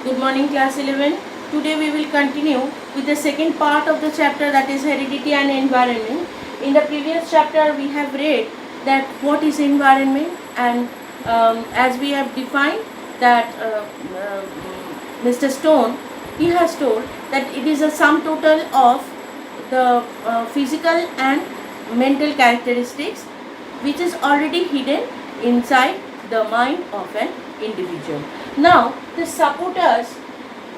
Good morning, class 11. Today we will continue with the second part of the chapter, that is heredity and environment. In the previous chapter we have read that what is environment, and as we have defined that Mr. Stone, he has told that it is a sum total of the physical and mental characteristics which is already hidden inside the mind of an individual. Now the supporters,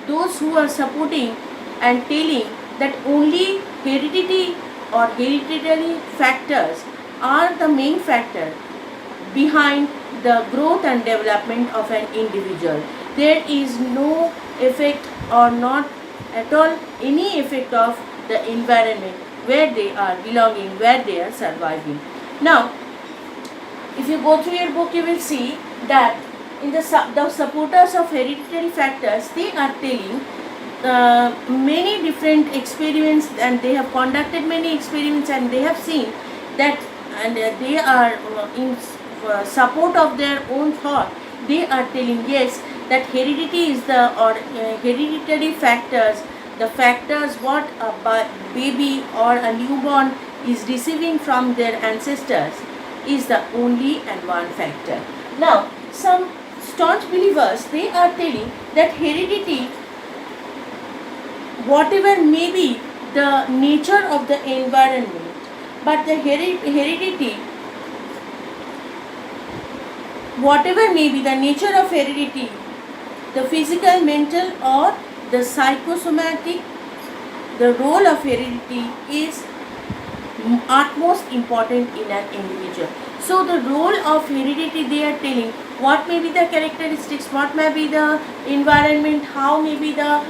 those who are supporting and telling that only heredity or hereditary factors are the main factor behind the growth and development of an individual. There is no effect or not at all any effect of the environment where they are belonging, where they are surviving. Now, if you go through your book, you will see that in the supporters of hereditary factors, they are telling many different experiments, and they have conducted many experiments, and they have seen that, and they are in support of their own thought. They are telling yes, that heredity is the hereditary factors, the factors what a baby or a newborn is receiving from their ancestors is the only and one factor. Now, some staunch believers, they are telling that heredity, whatever may be the nature of the environment, but the heredity, whatever may be the nature of heredity, the physical, mental or the psychosomatic, the role of heredity is utmost important in an individual. So the role of heredity, they are telling what may be the characteristics, what may be the environment, how may be the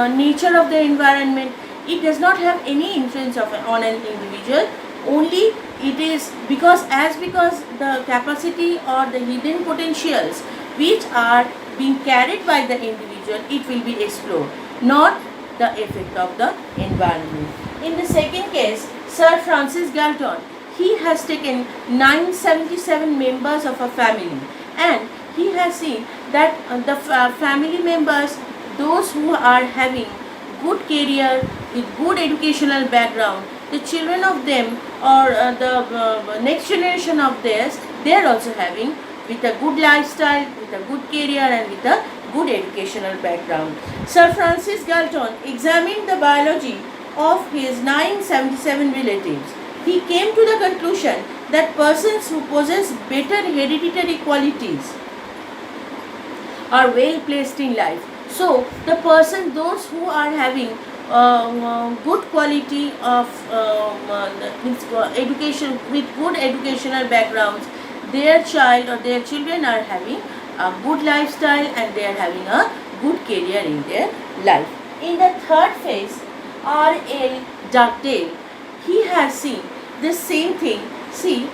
nature of the environment. It does not have any influence on an individual. Only it is because the capacity or the hidden potentials which are being carried by the individual, it will be explored, not the effect of the environment. In the second case, Sir Francis Galton, he has taken 977 members of a family, and he has seen that the family members, those who are having good career with good educational background, the children of them or the next generation of theirs, they are also having with a good lifestyle, with a good career and with a good educational background. Sir Francis Galton examined the biology of his 977 relatives. He came to the conclusion that persons who possess better hereditary qualities are well placed in life. So the those who are having good quality of education, with good educational backgrounds, their child or their children are having a good lifestyle and they are having a good career in their life. In the third phase, R.L. Dugdale, he has seen the same thing. See,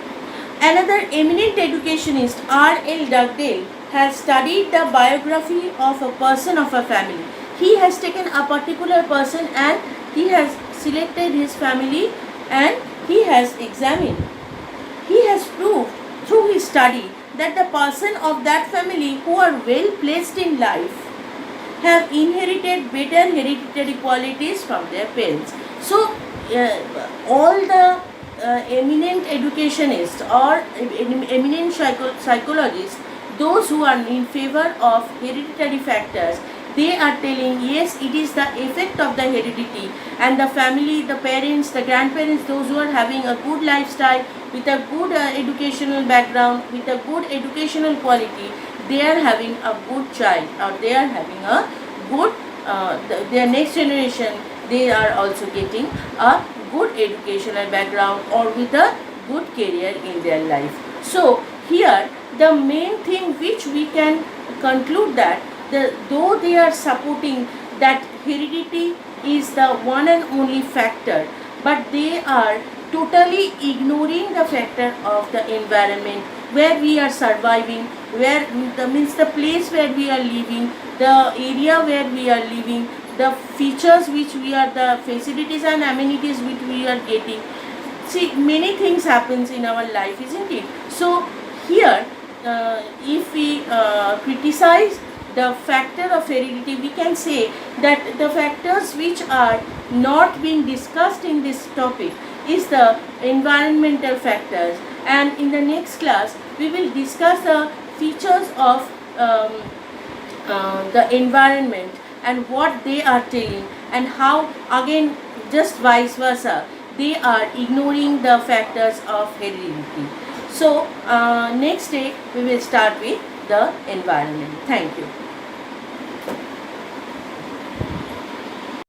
another eminent educationist, R.L. Dugdale, has studied the biography of a person of a family. He has taken a particular person and he has selected his family and he has examined. He has proved through his study that the person of that family who are well placed in life have inherited better hereditary qualities from their parents. So, all the eminent educationists or eminent psychologists, those who are in favor of hereditary factors, they are telling yes, it is the effect of the heredity, and the family, the parents, the grandparents, those who are having a good lifestyle with a good educational background, with a good educational quality, they are having a good child, or they are having a good their next generation, they are also getting a good educational background or with a good career in their life. So here the main thing which we can conclude that though they are supporting that heredity is the one and only factor, but they are totally ignoring the factor of the environment where we are surviving, where means the place where we are living, the area where we are living, the features which we are, the facilities and amenities which we are getting. See, many things happens in our life, isn't it? So here if we criticize the factor of heredity, we can say that the factors which are not being discussed in this topic is the environmental factors, and in the next class we will discuss the features of the environment and what they are telling, and how again just vice versa they are ignoring the factors of heredity. So next day we will start with the environment. Thank you.